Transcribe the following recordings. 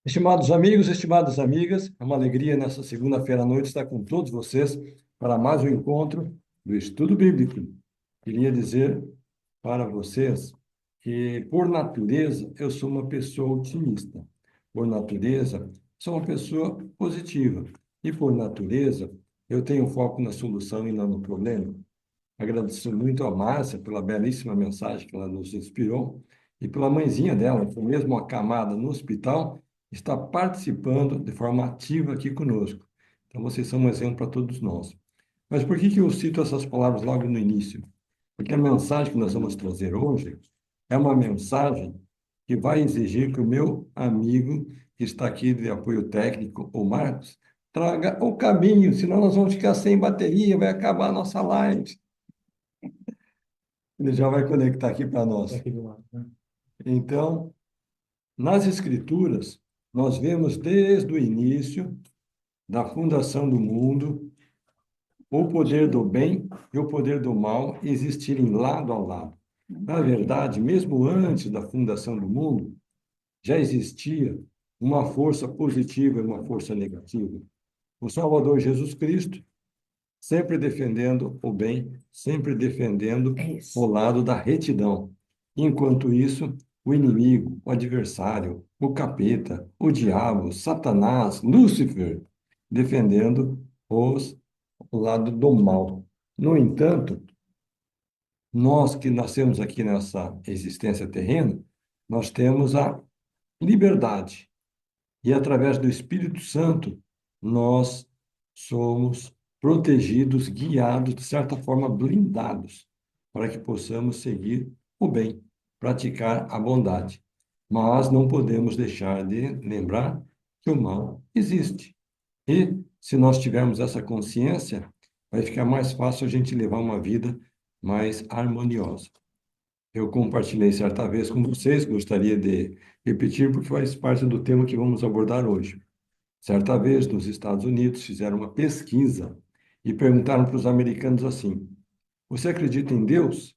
Estimados amigos, estimadas amigas, é uma alegria nessa segunda-feira à noite estar com todos vocês para mais um encontro do estudo bíblico. Queria dizer para vocês que, por natureza, eu sou uma pessoa otimista. Por natureza, sou uma pessoa positiva. E, por natureza, eu tenho foco na solução e não no problema. Agradeço muito a Márcia pela belíssima mensagem que ela nos inspirou e pela mãezinha dela, que mesmo acamada no hospital, está participando de forma ativa aqui conosco. Então, vocês são um exemplo para todos nós. Mas por que que eu cito essas palavras logo no início? Porque a mensagem que nós vamos trazer hoje é uma mensagem que vai exigir que o meu amigo, que está aqui de apoio técnico, o Marcos, traga o caminho, senão nós vamos ficar sem bateria, vai acabar a nossa live. Ele já vai conectar aqui para Tá nós. aqui do lado, né? Então, nas Escrituras, nós vemos desde o início da fundação do mundo o poder do bem e o poder do mal existirem lado a lado. Na verdade, mesmo antes da fundação do mundo, já existia uma força positiva e uma força negativa. O Salvador Jesus Cristo sempre defendendo o bem, sempre defendendo É o isso. lado da retidão. Enquanto isso, o inimigo, o adversário, o capeta, o diabo, Satanás, Lúcifer, defendendo o lado do mal. No entanto, nós que nascemos aqui nessa existência terrena, nós temos a liberdade. E através do Espírito Santo, nós somos protegidos, guiados, de certa forma, blindados, para que possamos seguir o bem, praticar a bondade. Mas não podemos deixar de lembrar que o mal existe. E, se nós tivermos essa consciência, vai ficar mais fácil a gente levar uma vida mais harmoniosa. Eu compartilhei certa vez com vocês, gostaria de repetir, porque faz parte do tema que vamos abordar hoje. Certa vez, nos Estados Unidos, fizeram uma pesquisa e perguntaram para os americanos assim: Você acredita em Deus?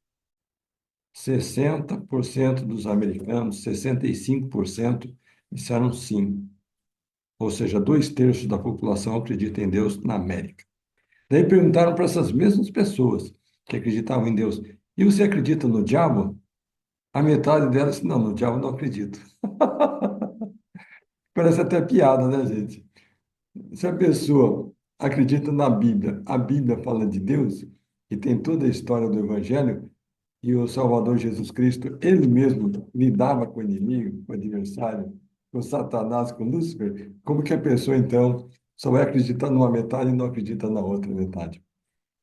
60% dos americanos, 65% disseram sim. Ou seja, dois terços da população acredita em Deus na América. Daí perguntaram para essas mesmas pessoas que acreditavam em Deus: E você acredita no diabo? A metade delas disse: Não, no diabo não acredito. Parece até piada, né, gente? Se a pessoa acredita na Bíblia, a Bíblia fala de Deus, e tem toda a história do Evangelho, e o Salvador Jesus Cristo, ele mesmo lidava com o inimigo, com o adversário, com Satanás, com Lúcifer, como que a pessoa, então, só vai acreditar numa metade e não acredita na outra metade?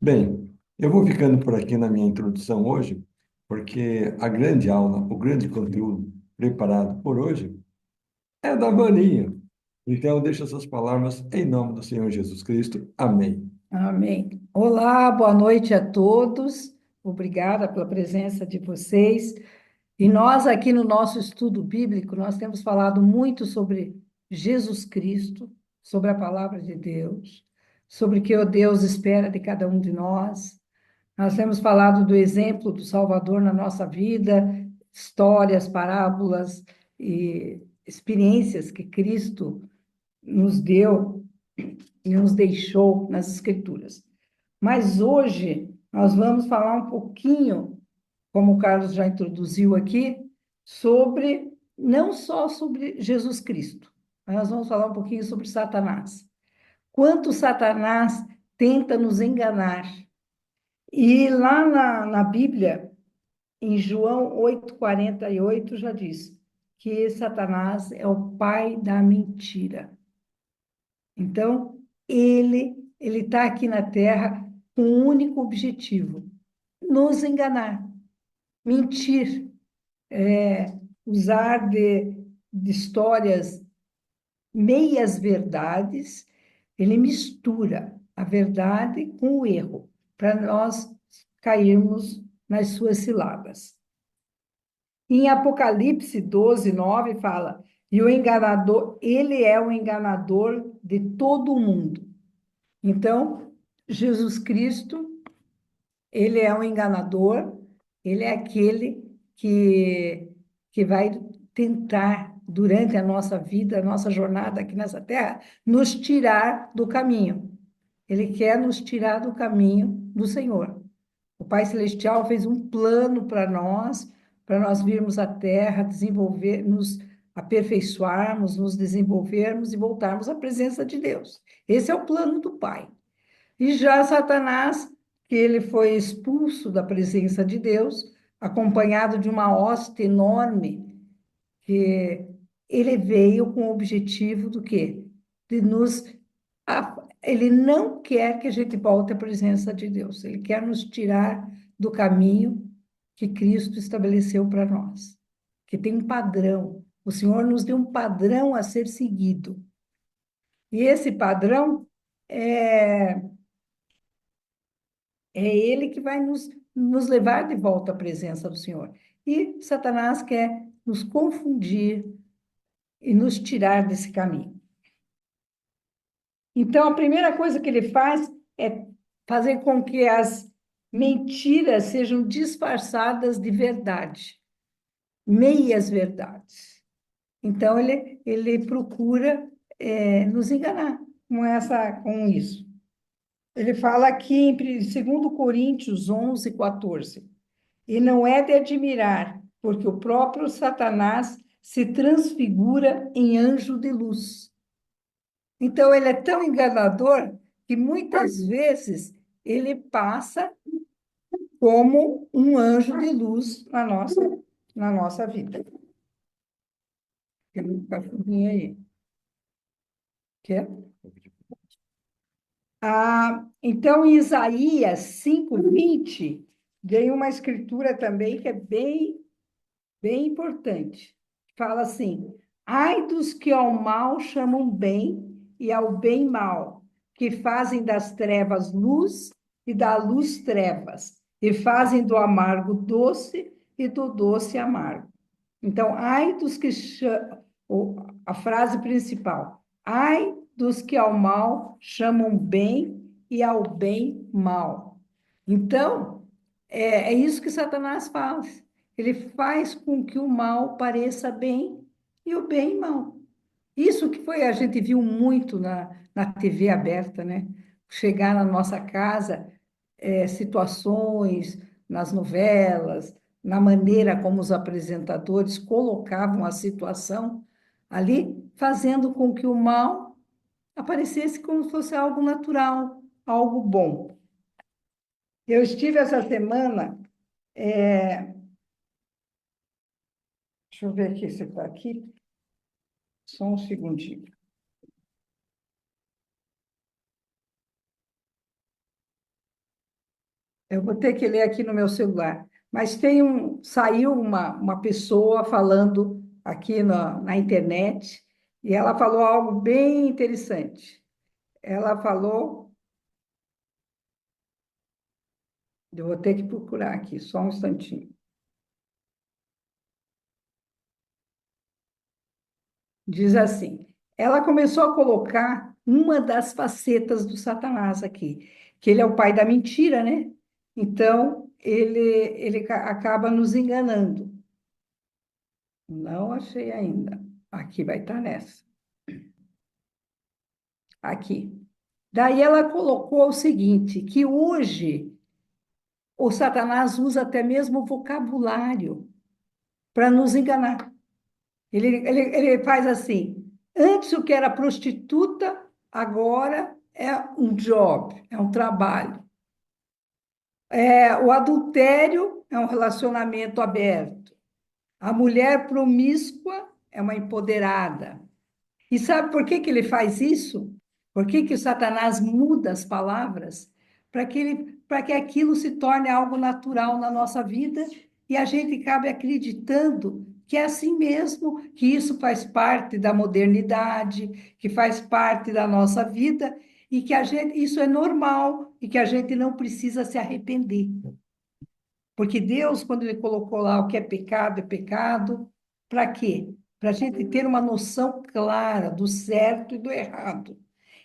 Bem, eu vou ficando por aqui na minha introdução hoje, porque a grande aula, o grande conteúdo preparado por hoje é da Vaninha. Então, eu deixo essas palavras em nome do Senhor Jesus Cristo. Amém. Amém. Olá, boa noite a todos. Obrigada pela presença de vocês. E nós aqui no nosso estudo bíblico, nós temos falado muito sobre Jesus Cristo, sobre a palavra de Deus, sobre o que o Deus espera de cada um de nós. Nós temos falado do exemplo do Salvador na nossa vida, histórias, parábolas e experiências que Cristo nos deu e nos deixou nas Escrituras. Mas hoje nós vamos falar um pouquinho, como o Carlos já introduziu aqui, sobre não só sobre Jesus Cristo, mas nós vamos falar um pouquinho sobre Satanás. Quanto Satanás tenta nos enganar. E lá na Bíblia, em João 8:48, já diz que Satanás é o pai da mentira. Então, ele está aqui na Terra com um único objetivo: nos enganar, mentir, usar de histórias meias verdades. Ele mistura a verdade com o erro, para nós cairmos nas suas ciladas. Em Apocalipse 12:9 fala: e o enganador, ele é o enganador de todo o mundo. Então, Jesus Cristo, ele é um enganador, ele é aquele que vai tentar durante a nossa vida, a nossa jornada aqui nessa terra, nos tirar do caminho. Ele quer nos tirar do caminho do Senhor. O Pai Celestial fez um plano para nós virmos à Terra, desenvolver, nos aperfeiçoarmos, nos desenvolvermos e voltarmos à presença de Deus. Esse é o plano do Pai. E já Satanás, que ele foi expulso da presença de Deus, acompanhado de uma hoste enorme, que ele veio com o objetivo do quê? De nos ele não quer que a gente volte à presença de Deus. Ele quer nos tirar do caminho que Cristo estabeleceu para nós, que tem um padrão. O Senhor nos deu um padrão a ser seguido. E esse padrão é, é ele que vai nos levar de volta à presença do Senhor. E Satanás quer nos confundir e nos tirar desse caminho. Então, a primeira coisa que ele faz é fazer com que as mentiras sejam disfarçadas de verdade, meias verdades. Então, ele procura nos enganar com isso. Ele fala aqui em 2 Coríntios 11, 14. E não é de admirar, porque o próprio Satanás se transfigura em anjo de luz. Então, ele é tão enganador que muitas vezes ele passa como um anjo de luz na nossa vida. Tem um cachorrinho aí. Quer? Então, em Isaías 5:20, vem uma escritura também que é bem importante. Fala assim: ai dos que ao mal chamam bem e ao bem mal, que fazem das trevas luz e da luz trevas, e fazem do amargo doce e do doce amargo. Então, ai dos que chamam, a frase principal, ai dos que ao mal chamam bem e ao bem mal. Então, é isso que Satanás faz. Ele faz com que o mal pareça bem e o bem mal. Isso que foi, a gente viu muito na TV aberta, né? Chegar na nossa casa, situações nas novelas, na maneira como os apresentadores colocavam a situação ali, fazendo com que o mal aparecesse como se fosse algo natural, algo bom. Eu estive essa semana, deixa eu ver aqui se está aqui, só um segundinho. Eu vou ter que ler aqui no meu celular. Mas saiu uma pessoa falando aqui na internet, e ela falou algo bem interessante. Ela falou, eu vou ter que procurar aqui, só um instantinho. Diz assim: ela começou a colocar uma das facetas do Satanás aqui, que ele é o pai da mentira, né? Então, ele acaba nos enganando. Não achei ainda. Aqui vai estar nessa. Aqui. Daí ela colocou o seguinte, que hoje o Satanás usa até mesmo o vocabulário para nos enganar. Ele faz assim, antes o que era prostituta, agora é um job, é um trabalho. O adultério é um relacionamento aberto. A mulher promíscua é uma empoderada. E sabe por que ele faz isso? Por que o Satanás muda as palavras? Para que aquilo se torne algo natural na nossa vida e a gente acabe acreditando que é assim mesmo, que isso faz parte da modernidade, que faz parte da nossa vida e que isso é normal e que a gente não precisa se arrepender. Porque Deus, quando Ele colocou lá o que é pecado, para quê? Para a gente ter uma noção clara do certo e do errado.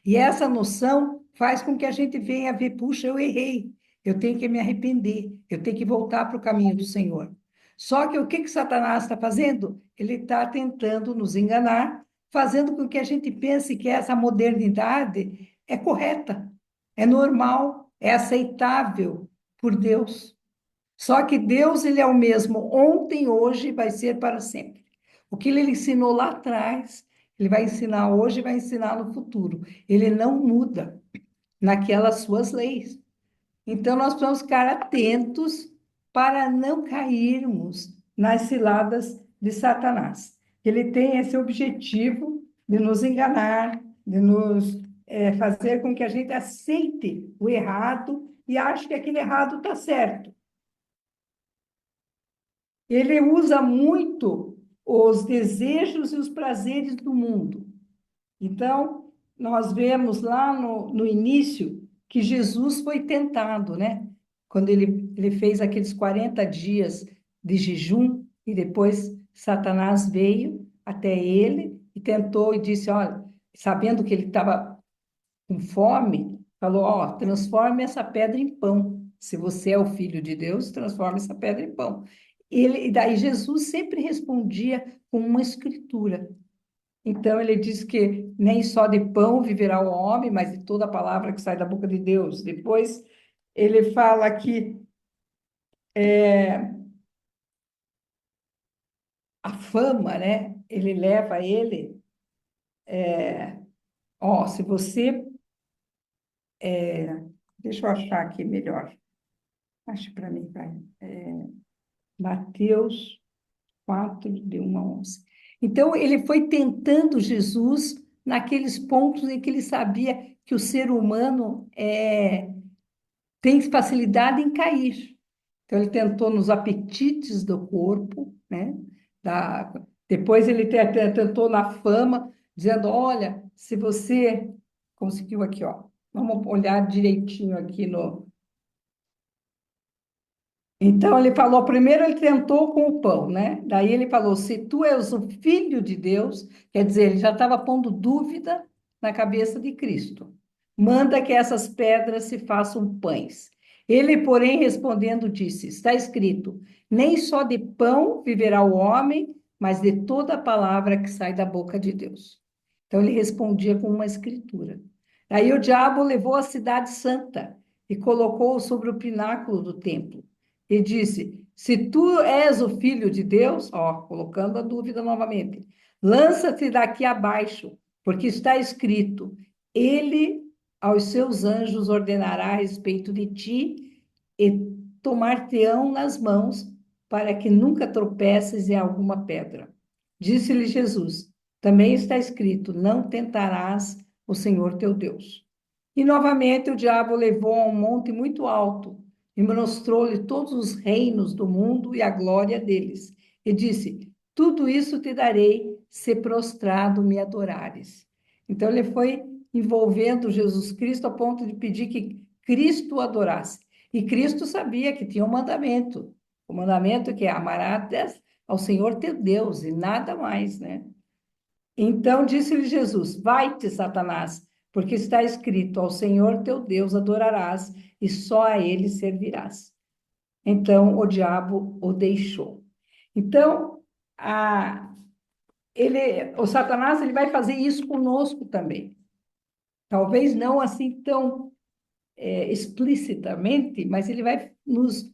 E essa noção faz com que a gente venha ver, puxa, eu errei, eu tenho que me arrepender, eu tenho que voltar para o caminho do Senhor. Só que o que que Satanás está fazendo? Ele está tentando nos enganar, fazendo com que a gente pense que essa modernidade é correta, é normal, é aceitável por Deus. Só que Deus, ele é o mesmo ontem, hoje e vai ser para sempre. O que ele ensinou lá atrás, ele vai ensinar hoje e vai ensinar no futuro. Ele não muda naquelas suas leis. Então, nós precisamos ficar atentos para não cairmos nas ciladas de Satanás. Ele tem esse objetivo de nos enganar, de nos fazer com que a gente aceite o errado e ache que aquele errado está certo. Ele usa muito os desejos e os prazeres do mundo. Então, nós vemos lá no início que Jesus foi tentado, né? Quando ele fez aqueles 40 dias de jejum e depois Satanás veio até ele e tentou e disse, olha, sabendo que ele estava com fome, falou, ó, transforme essa pedra em pão. Se você é o filho de Deus, transforme essa pedra em pão. E daí Jesus sempre respondia com uma escritura. Então, ele diz que nem só de pão viverá o homem, mas de toda a palavra que sai da boca de Deus. Depois, ele fala que a fama, né? Ele leva ele, ó, se você, deixa eu achar aqui melhor, acho para mim, vai, Mateus 4, de 1 a 11. Então, ele foi tentando Jesus naqueles pontos em que ele sabia que o ser humano tem facilidade em cair. Então, ele tentou nos apetites do corpo, né? Da, depois, ele tentou na fama, dizendo: olha, se você conseguiu aqui, ó, vamos olhar direitinho aqui no. Então, ele falou: primeiro, ele tentou com o pão, né? Daí, ele falou: se tu és o filho de Deus, quer dizer, ele já estava pondo dúvida na cabeça de Cristo. Manda que essas pedras se façam pães. Ele, porém, respondendo, disse: está escrito, nem só de pão viverá o homem, mas de toda a palavra que sai da boca de Deus. Então, ele respondia com uma escritura. Aí o diabo levou a cidade santa e colocou-o sobre o pináculo do templo e disse: se tu és o filho de Deus, ó, colocando a dúvida novamente, lança-te daqui abaixo, porque está escrito: ele aos seus anjos ordenará a respeito de ti e tomar-te-ão nas mãos, para que nunca tropeces em alguma pedra. Disse-lhe Jesus: também está escrito: não tentarás o Senhor teu Deus. E novamente o diabo levou a um monte muito alto e mostrou-lhe todos os reinos do mundo e a glória deles. E disse: tudo isso te darei, se prostrado me adorares. Então ele foi envolvendo Jesus Cristo a ponto de pedir que Cristo o adorasse. E Cristo sabia que tinha um mandamento. O mandamento que é amarás ao Senhor teu Deus e nada mais, né? Então disse-lhe Jesus: vai-te, Satanás, porque está escrito: ao Senhor teu Deus adorarás e só a ele servirás. Então o diabo o deixou. Então, o Satanás ele vai fazer isso conosco também. Talvez não assim tão explicitamente, mas ele vai nos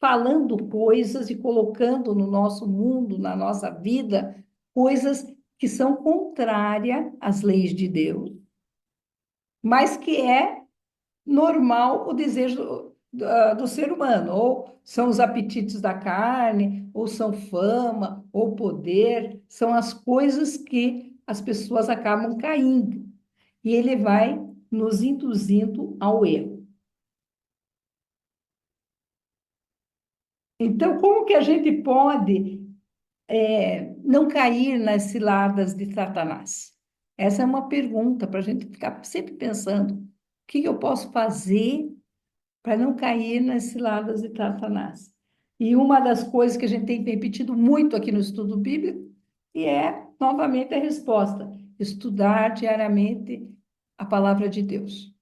falando coisas e colocando no nosso mundo, na nossa vida, coisas que são contrárias às leis de Deus, mas que é normal o desejo do ser humano, ou são os apetites da carne, ou são fama, ou poder, são as coisas que as pessoas acabam caindo. E ele vai nos induzindo ao erro. Então, como que a gente pode não cair nas ciladas de Satanás? Essa é uma pergunta para a gente ficar sempre pensando: o que eu posso fazer para não cair nas ciladas de Satanás? E uma das coisas que a gente tem repetido muito aqui no estudo bíblico, e é, novamente, a resposta: estudar diariamente a palavra de Deus.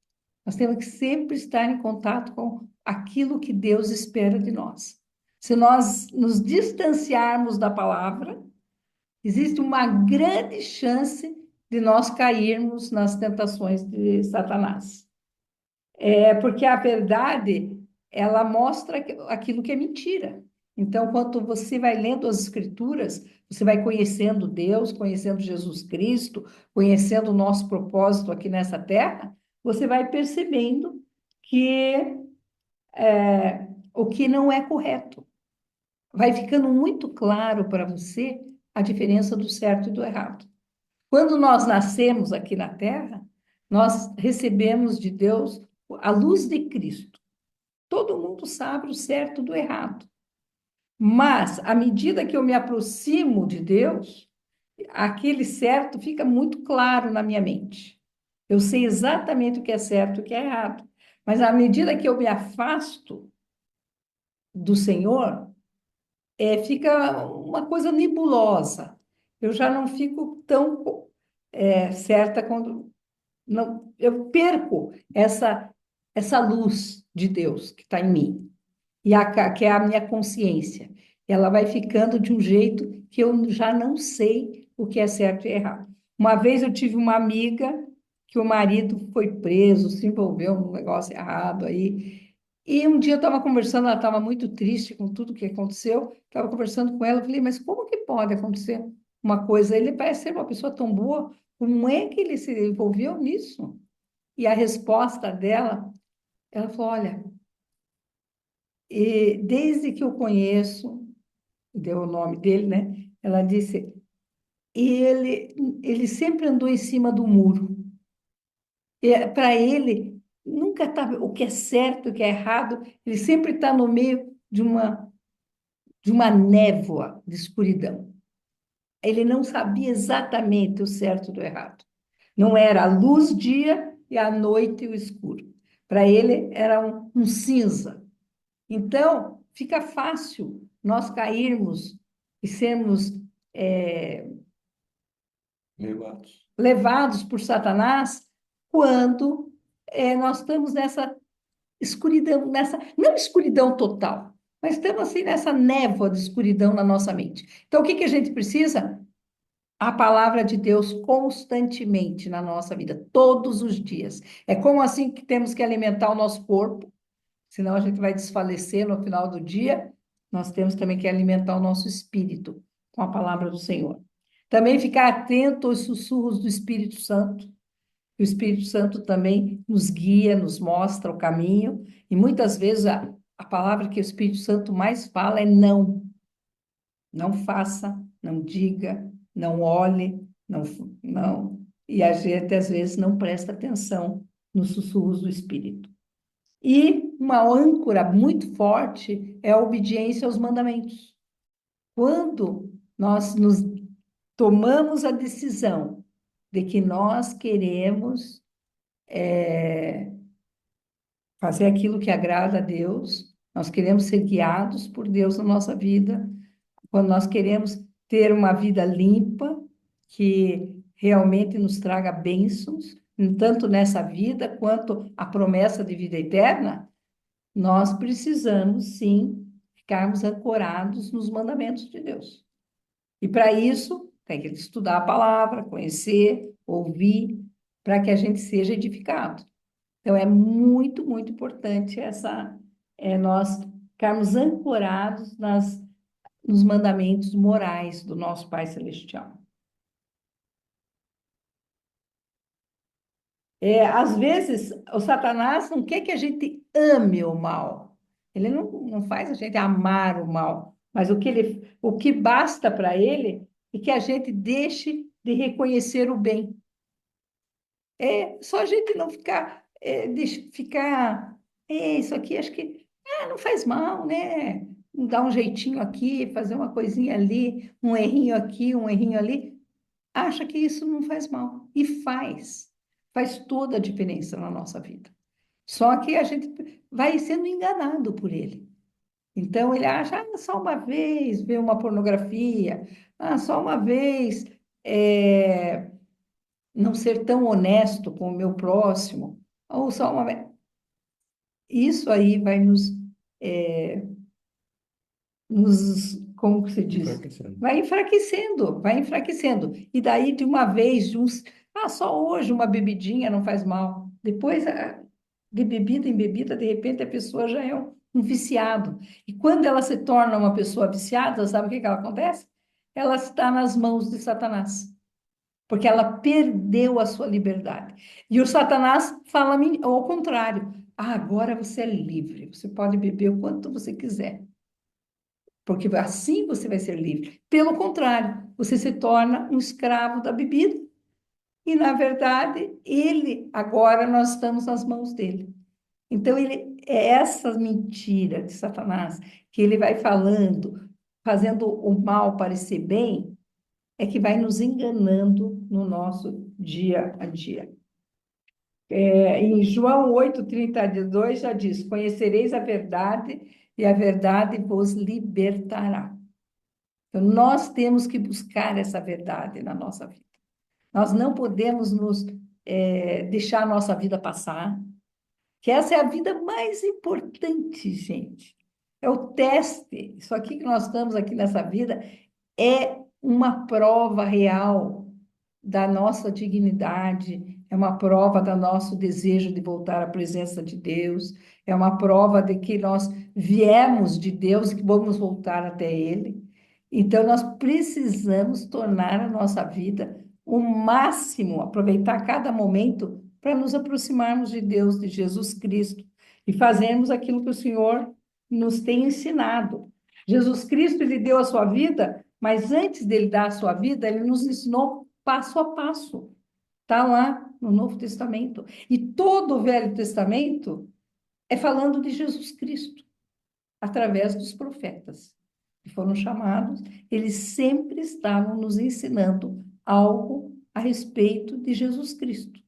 Nós temos que sempre estar em contato com aquilo que Deus espera de nós. Se nós nos distanciarmos da palavra, existe uma grande chance de nós cairmos nas tentações de Satanás. É porque a verdade, ela mostra aquilo que é mentira. Então, quando você vai lendo as Escrituras, você vai conhecendo Deus, conhecendo Jesus Cristo, conhecendo o nosso propósito aqui nessa terra, você vai percebendo que o que não é correto. Vai ficando muito claro para você a diferença do certo e do errado. Quando nós nascemos aqui na terra, nós recebemos de Deus a luz de Cristo. Todo mundo sabe o certo do errado. Mas, à medida que eu me aproximo de Deus, aquele certo fica muito claro na minha mente. Eu sei exatamente o que é certo e o que é errado. Mas, à medida que eu me afasto do Senhor, fica uma coisa nebulosa. Eu já não fico tão certa quando não, eu perco essa luz de Deus que está em mim que é a minha consciência. Ela vai ficando de um jeito que eu já não sei o que é certo e errado. Uma vez eu tive uma amiga que o marido foi preso, se envolveu num negócio errado aí. E um dia eu estava conversando, ela estava muito triste com tudo que aconteceu. Estava conversando com ela, eu falei, mas como que pode acontecer uma coisa? Ele parece ser uma pessoa tão boa, como é que ele se envolveu nisso? E a resposta dela, ela falou, olha, e desde que eu conheço, deu o nome dele, né? Ela disse, ele sempre andou em cima do muro. Para ele, nunca está o que é certo, o que é errado, ele sempre está no meio de uma névoa de escuridão. Ele não sabia exatamente o certo do errado. Não era a luz dia e a noite o escuro. Para ele era um cinza. Então, fica fácil nós cairmos e sermos Levados. levados por Satanás quando nós estamos nessa escuridão, não escuridão total, mas estamos assim nessa névoa de escuridão na nossa mente. Então, o que que a gente precisa? A palavra de Deus constantemente na nossa vida, todos os dias. É como assim que temos que alimentar o nosso corpo, senão a gente vai desfalecer no final do dia. Nós temos também que alimentar o nosso espírito com a palavra do Senhor. Também ficar atento aos sussurros do Espírito Santo. O Espírito Santo também nos guia, nos mostra o caminho, e muitas vezes a palavra que o Espírito Santo mais fala é não. Não faça, não diga, não olhe, não, não. E a gente às vezes não presta atenção nos sussurros do Espírito. E uma âncora muito forte é a obediência aos mandamentos. Quando nós nos tomamos a decisão de que nós queremos fazer aquilo que agrada a Deus, nós queremos ser guiados por Deus na nossa vida, quando nós queremos ter uma vida limpa, que realmente nos traga bênçãos, tanto nessa vida quanto a promessa de vida eterna, nós precisamos, sim, ficarmos ancorados nos mandamentos de Deus. E para isso, tem que estudar a palavra, conhecer, ouvir, para que a gente seja edificado. Então, é muito, muito importante nós ficarmos ancorados nos mandamentos morais do nosso Pai Celestial. Às vezes, o Satanás não quer que a gente ame o mal. Ele não faz a gente amar o mal. Mas o que basta para ele é que a gente deixe de reconhecer o bem. É só a gente não isso aqui acho que não faz mal, né? Dar um jeitinho aqui, fazer uma coisinha ali, um errinho aqui, um errinho ali. Acha que isso não faz mal. E faz toda a diferença na nossa vida. Só que a gente vai sendo enganado por ele. Então ele acha, só uma vez ver uma pornografia, só uma vez não ser tão honesto com o meu próximo, ou só uma vez. Isso aí vai nos como que se diz? Enfraquecendo. Vai enfraquecendo, vai enfraquecendo. E daí, de uma vez, só hoje uma bebidinha não faz mal. Depois, de bebida em bebida, de repente, a pessoa já é um viciado. E quando ela se torna uma pessoa viciada, sabe o que que ela acontece? Ela está nas mãos de Satanás, porque ela perdeu a sua liberdade. E o Satanás fala ao contrário. Ah, agora você é livre, você pode beber o quanto você quiser, porque assim você vai ser livre. Pelo contrário, você se torna um escravo da bebida e, na verdade, agora nós estamos nas mãos dele. Então, é essa mentira de Satanás que ele vai falando, fazendo o mal parecer bem, é que vai nos enganando no nosso dia a dia. Em João 8:32 já diz: Conhecereis a verdade e a verdade vos libertará. Então, nós temos que buscar essa verdade na nossa vida. Nós não podemos deixar a nossa vida passar, que essa é a vida mais importante, gente. É o teste. Isso aqui que nós estamos aqui nessa vida é uma prova real da nossa dignidade, é uma prova do nosso desejo de voltar à presença de Deus, é uma prova de que nós viemos de Deus e que vamos voltar até Ele. Então, nós precisamos tornar a nossa vida o máximo, aproveitar cada momento para nos aproximarmos de Deus, de Jesus Cristo, e fazermos aquilo que o Senhor nos tem ensinado. Jesus Cristo, ele deu a sua vida, mas antes dele dar a sua vida, ele nos ensinou passo a passo. Está lá no Novo Testamento. E todo o Velho Testamento é falando de Jesus Cristo, através dos profetas que foram chamados. Eles sempre estavam nos ensinando algo a respeito de Jesus Cristo.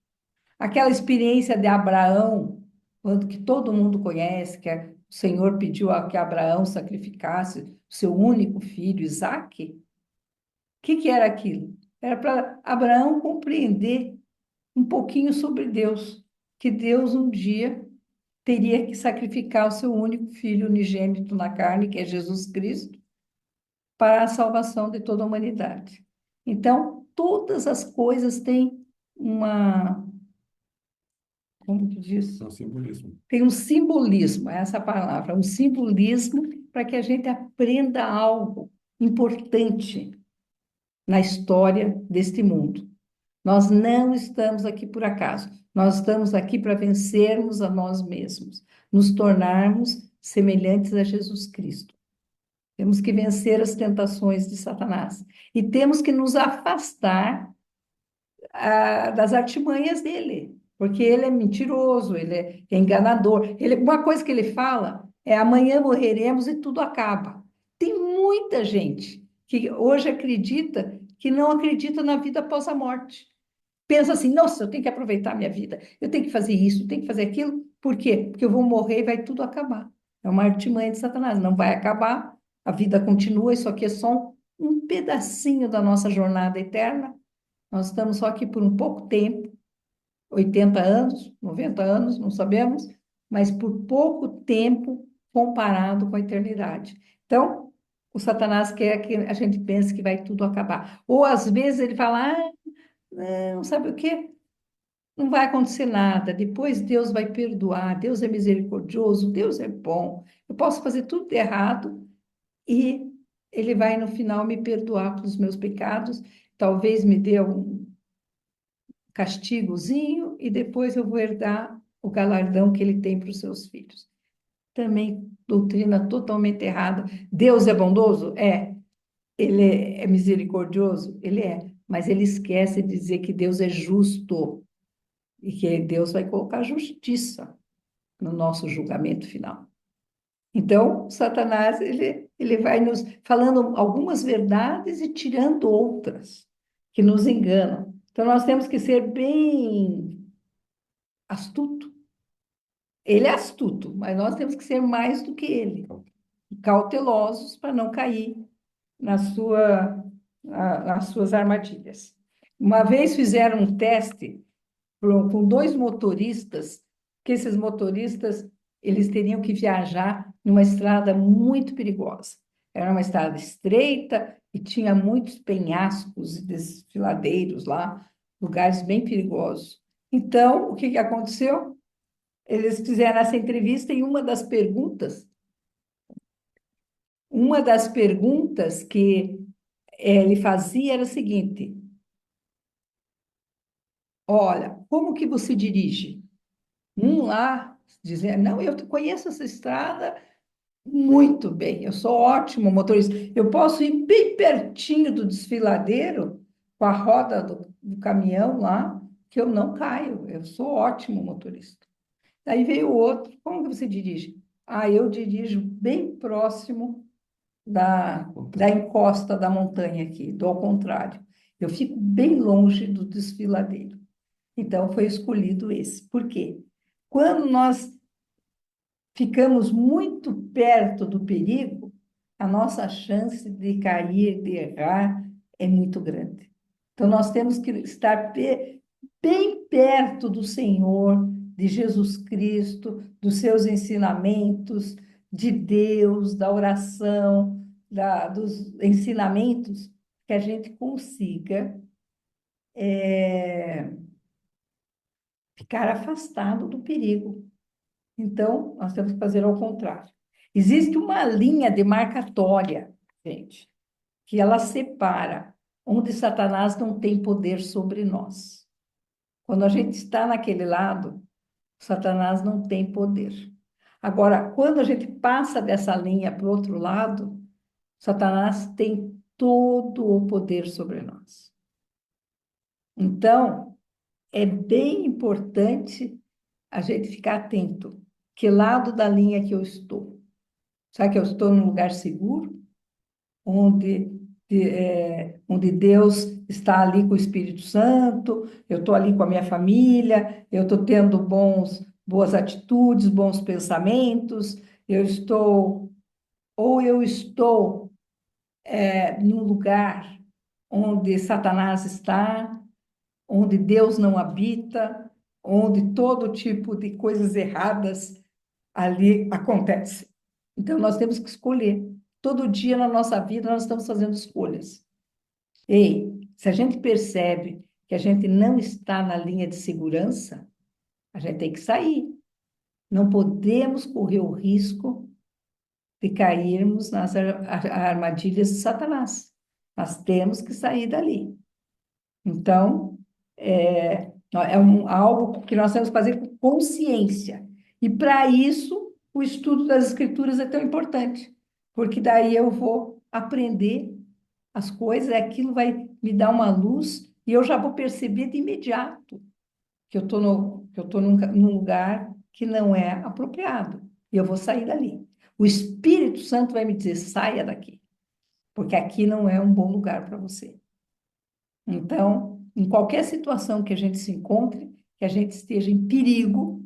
Aquela experiência de Abraão, quando que todo mundo conhece, que o Senhor pediu que Abraão sacrificasse o seu único filho, Isaque. O que era aquilo? Era para Abraão compreender um pouquinho sobre Deus, que Deus um dia teria que sacrificar o seu único filho unigênito na carne, que é Jesus Cristo, para a salvação de toda a humanidade. Então, todas as coisas têm como que diz? É um simbolismo. Tem um simbolismo, é essa palavra, um simbolismo para que a gente aprenda algo importante na história deste mundo. Nós não estamos aqui por acaso. Nós estamos aqui para vencermos a nós mesmos, nos tornarmos semelhantes a Jesus Cristo. Temos que vencer as tentações de Satanás e temos que nos afastar das artimanhas dele, porque ele é mentiroso, ele é enganador. Uma coisa que ele fala é: amanhã morreremos e tudo acaba. Tem muita gente que hoje acredita que não acredita na vida após a morte. Pensa assim: nossa, eu tenho que aproveitar a minha vida, eu tenho que fazer isso, eu tenho que fazer aquilo. Por quê? Porque eu vou morrer e vai tudo acabar. É uma artimanha de Satanás. Não vai acabar, a vida continua, isso aqui é só um pedacinho da nossa jornada eterna. Nós estamos só aqui por um pouco tempo, 80 anos, 90 anos, não sabemos, mas por pouco tempo comparado com a eternidade. Então, o Satanás quer que a gente pense que vai tudo acabar. Ou às vezes ele fala: não, sabe o quê? Não vai acontecer nada. Depois Deus vai perdoar. Deus é misericordioso, Deus é bom. Eu posso fazer tudo de errado e Ele vai no final me perdoar pelos meus pecados. Talvez me dê um castigozinho e depois eu vou herdar o galardão que Ele tem para os seus filhos. Também doutrina totalmente errada. Deus é bondoso? É. Ele é misericordioso? Ele é. Mas ele esquece de dizer que Deus é justo e que Deus vai colocar justiça no nosso julgamento final. Então, Satanás, ele vai nos falando algumas verdades e tirando outras que nos enganam. Então, nós temos que ser bem astuto. Ele é astuto, mas nós temos que ser mais do que ele, cautelosos para não cair nas suas armadilhas. Uma vez fizeram um teste com dois motoristas, que esses motoristas eles teriam que viajar numa estrada muito perigosa. Era uma estrada estreita e tinha muitos penhascos e desfiladeiros lá, lugares bem perigosos. Então, o que que aconteceu? Eles fizeram essa entrevista e uma das perguntas que ele fazia era o seguinte: olha, como que você dirige? Um lá dizia, não, eu conheço essa estrada muito bem, eu sou ótimo motorista. Eu posso ir bem pertinho do desfiladeiro com a roda do caminhão lá, que eu não caio. Eu sou ótimo motorista. Daí veio o outro, como que você dirige? Ah, eu dirijo bem próximo da encosta da montanha aqui, do ao contrário. Eu fico bem longe do desfiladeiro. Então, foi escolhido esse. Por quê? Quando nós ficamos muito perto do perigo, a nossa chance de cair, de errar, é muito grande. Então, nós temos que estar bem perto do Senhor, de Jesus Cristo, dos seus ensinamentos, de Deus, da oração, dos ensinamentos, que a gente consiga ficar afastado do perigo. Então, nós temos que fazer ao contrário. Existe uma linha demarcatória, gente, que ela separa onde Satanás não tem poder sobre nós. Quando a gente está naquele lado, Satanás não tem poder. Agora, quando a gente passa dessa linha para o outro lado, Satanás tem todo o poder sobre nós. Então, é bem importante a gente ficar atento. Que lado da linha que eu estou? Será que eu estou num lugar seguro, onde, onde Deus está ali com o Espírito Santo, eu estou ali com a minha família, eu estou tendo boas atitudes, bons pensamentos, ou eu estou num lugar onde Satanás está, onde Deus não habita, onde todo tipo de coisas erradas ali acontece. Então, nós temos que escolher. Todo dia na nossa vida nós estamos fazendo escolhas. Ei, se a gente percebe que a gente não está na linha de segurança, a gente tem que sair. Não podemos correr o risco de cairmos nas armadilhas de Satanás. Nós temos que sair dali. Então, algo que nós temos que fazer com consciência. E para isso, o estudo das Escrituras é tão importante, porque daí eu vou aprender as coisas, aquilo vai me dar uma luz e eu já vou perceber de imediato que eu tô num lugar que não é apropriado. E eu vou sair dali. O Espírito Santo vai me dizer: saia daqui, porque aqui não é um bom lugar para você. Então, em qualquer situação que a gente se encontre, que a gente esteja em perigo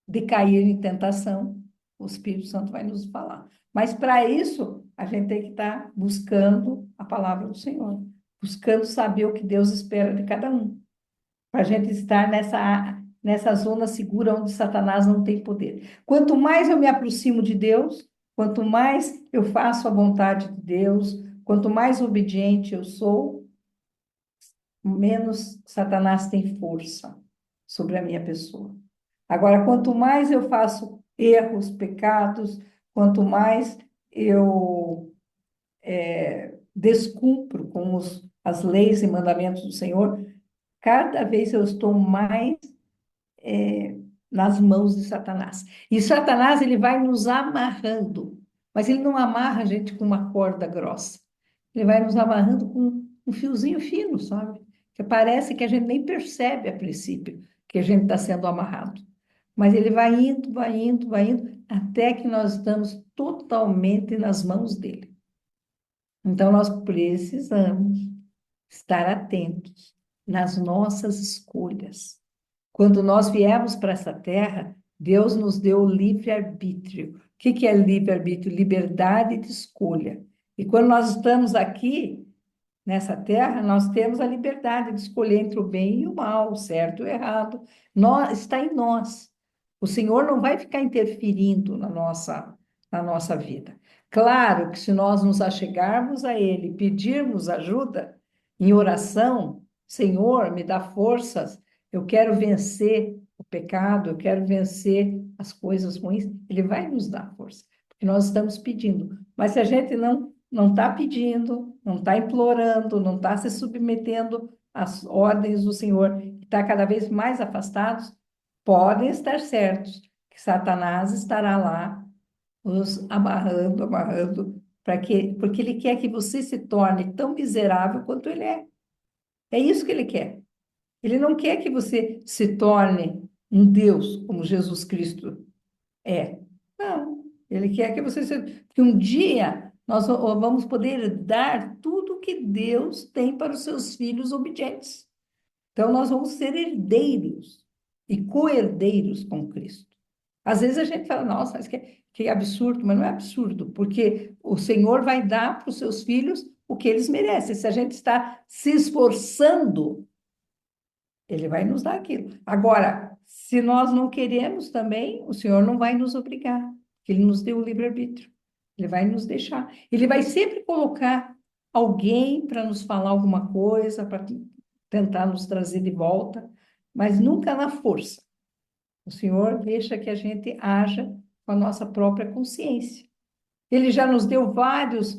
de cair em tentação, o Espírito Santo vai nos falar. Mas para isso, a gente tem que estar buscando a palavra do Senhor, buscando saber o que Deus espera de cada um, para a gente estar nessa zona segura onde Satanás não tem poder. Quanto mais eu me aproximo de Deus, quanto mais eu faço a vontade de Deus, quanto mais obediente eu sou, menos Satanás tem força sobre a minha pessoa. Agora, quanto mais eu faço erros, pecados, quanto mais eu descumpro com as leis e mandamentos do Senhor, cada vez eu estou mais nas mãos de Satanás. E Satanás, ele vai nos amarrando, mas ele não amarra a gente com uma corda grossa. Ele vai nos amarrando com um fiozinho fino, sabe? Que parece que a gente nem percebe a princípio que a gente está sendo amarrado. Mas ele vai indo, vai indo, vai indo, até que nós estamos totalmente nas mãos dele. Então, nós precisamos estar atentos nas nossas escolhas. Quando nós viemos para essa terra, Deus nos deu o livre-arbítrio. O que é livre-arbítrio? Liberdade de escolha. E quando nós estamos aqui, nessa terra, nós temos a liberdade de escolher entre o bem e o mal, o certo e o errado. Está em nós. O Senhor não vai ficar interferindo na nossa vida. Claro que se nós nos achegarmos a Ele, pedirmos ajuda em oração, Senhor, me dá forças, eu quero vencer o pecado, eu quero vencer as coisas ruins, Ele vai nos dar força, porque nós estamos pedindo. Mas se a gente não está pedindo, não está implorando, não está se submetendo às ordens do Senhor, está cada vez mais afastados, podem estar certos que Satanás estará lá nos amarrando, amarrando, porque ele quer que você se torne tão miserável quanto ele é. É isso que ele quer. Ele não quer que você se torne um Deus como Jesus Cristo é. Não. Ele quer que que um dia nós vamos poder dar tudo que Deus tem para os seus filhos obedientes. Então nós vamos ser herdeiros e co-herdeiros com Cristo. Às vezes a gente fala, nossa, mas que absurdo, mas não é absurdo, porque o Senhor vai dar para os seus filhos o que eles merecem. Se a gente está se esforçando, Ele vai nos dar aquilo. Agora, se nós não queremos também, o Senhor não vai nos obrigar, porque Ele nos deu o livre-arbítrio. Ele vai nos deixar. Ele vai sempre colocar alguém para nos falar alguma coisa, para tentar nos trazer de volta, mas nunca na força. O Senhor deixa que a gente haja com a nossa própria consciência. Ele já nos deu várias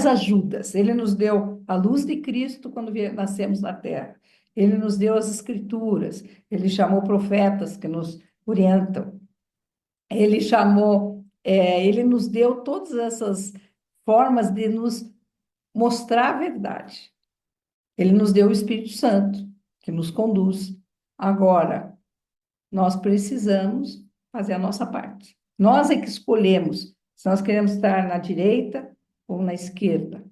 ajudas. Ele nos deu a luz de Cristo quando nascemos na Terra. Ele nos deu as Escrituras. Ele chamou profetas que nos orientam. Ele nos deu todas essas formas de nos mostrar a verdade. Ele nos deu o Espírito Santo, que nos conduz. Agora, nós precisamos fazer a nossa parte. Nós é que escolhemos se nós queremos estar na direita ou na esquerda.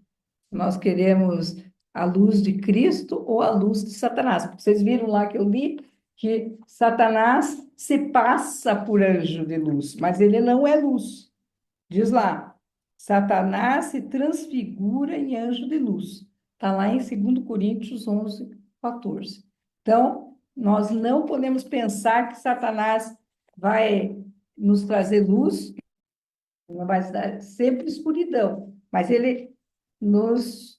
Se nós queremos a luz de Cristo ou a luz de Satanás. Porque vocês viram lá que eu li que Satanás se passa por anjo de luz, mas ele não é luz. Diz lá, Satanás se transfigura em anjo de luz. Está lá em 2 Coríntios 11, 14. Então, nós não podemos pensar que Satanás vai nos trazer luz, não vai dar sempre escuridão, mas ele nos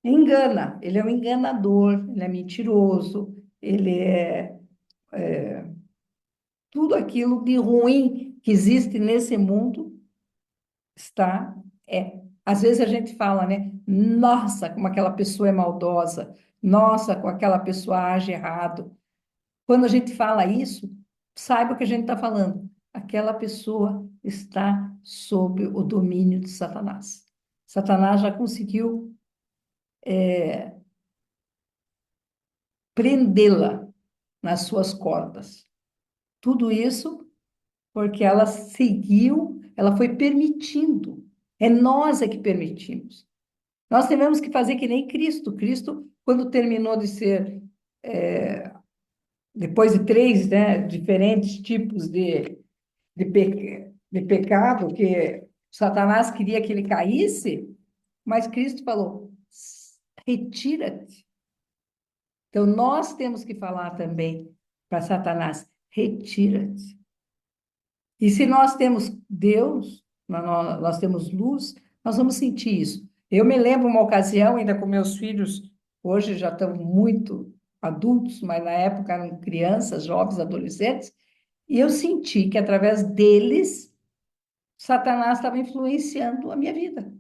engana, ele é um enganador, ele é mentiroso, ele é tudo aquilo de ruim que existe nesse mundo está, às vezes a gente fala, né? Nossa, como aquela pessoa é maldosa. Nossa, como aquela pessoa age errado. Quando a gente fala isso, saiba o que a gente está falando. Aquela pessoa está sob o domínio de Satanás. Satanás já conseguiu prendê-la nas suas cordas. Tudo isso porque ela seguiu, ela foi permitindo. É nós é que permitimos. Nós tivemos que fazer que nem Cristo. Cristo, quando terminou de ser, depois de três, né, diferentes tipos de pecado, que Satanás queria que ele caísse, mas Cristo falou: retira-te. Então, nós temos que falar também para Satanás: retira-te. E se nós temos Deus, nós temos luz, nós vamos sentir isso. Eu me lembro uma ocasião, ainda com meus filhos, hoje já estão muito adultos, mas na época eram crianças, jovens, adolescentes, e eu senti que através deles, Satanás estava influenciando a minha vida.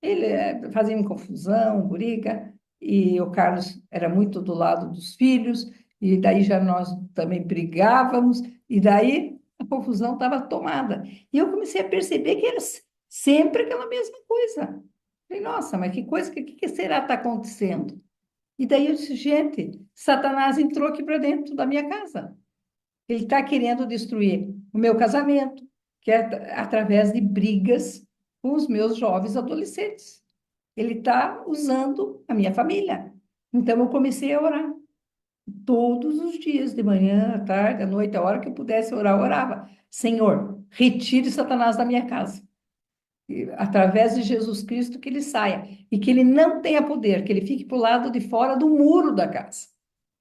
Ele fazia confusão, briga, e o Carlos era muito do lado dos filhos, e daí já nós também brigávamos, e daí a confusão estava tomada. E eu comecei a perceber que era sempre aquela mesma coisa. Falei, nossa, mas que coisa, que será que está acontecendo? E daí eu disse, gente, Satanás entrou aqui para dentro da minha casa. Ele está querendo destruir o meu casamento, que é através de brigas com os meus jovens adolescentes. Ele está usando a minha família. Então, eu comecei a orar. Todos os dias, de manhã, à tarde, à noite, a hora que eu pudesse orar, eu orava. Senhor, retire Satanás da minha casa. E, através de Jesus Cristo, que ele saia. E que ele não tenha poder, que ele fique para o lado de fora do muro da casa.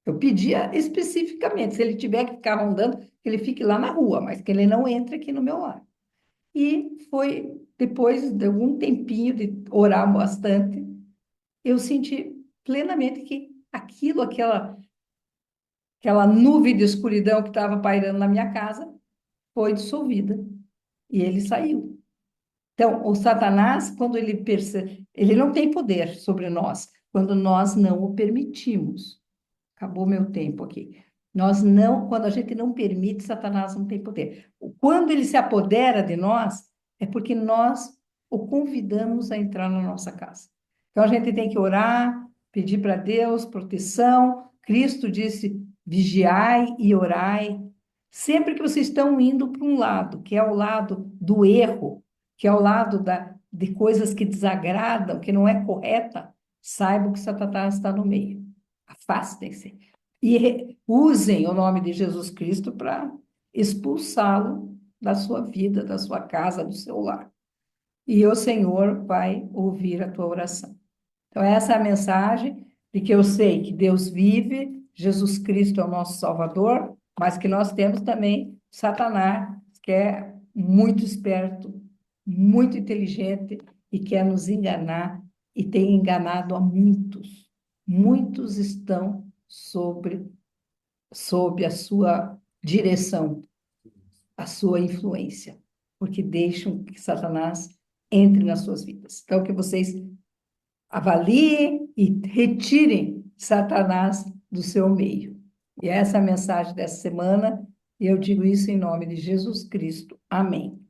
Eu pedia especificamente, se ele tiver que ficar rondando, que ele fique lá na rua, mas que ele não entre aqui no meu lar. E foi depois de algum tempinho de orar bastante, eu senti plenamente que aquela nuvem de escuridão que estava pairando na minha casa foi dissolvida e ele saiu. Então, o Satanás, quando ele percebe, ele não tem poder sobre nós, quando nós não o permitimos. Acabou meu tempo aqui. Nós não, quando a gente não permite, Satanás não tem poder. Quando ele se apodera de nós, é porque nós o convidamos a entrar na nossa casa. Então a gente tem que orar, pedir para Deus proteção. Cristo disse: vigiai e orai. Sempre que vocês estão indo para um lado, que é o lado do erro, que é o lado de coisas que desagradam, que não é correta, saibam que Satanás está no meio. Afastem-se e usem o nome de Jesus Cristo para expulsá-lo da sua vida, da sua casa, do seu lar. E o Senhor vai ouvir a tua oração. Então, essa é a mensagem de que eu sei que Deus vive, Jesus Cristo é o nosso Salvador, mas que nós temos também Satanás, que é muito esperto, muito inteligente e quer nos enganar e tem enganado a muitos. Muitos estão sob a sua direção, a sua influência, porque deixam que Satanás entre nas suas vidas. Então, que vocês avaliem e retirem Satanás do seu meio. E essa é a mensagem dessa semana, e eu digo isso em nome de Jesus Cristo. Amém.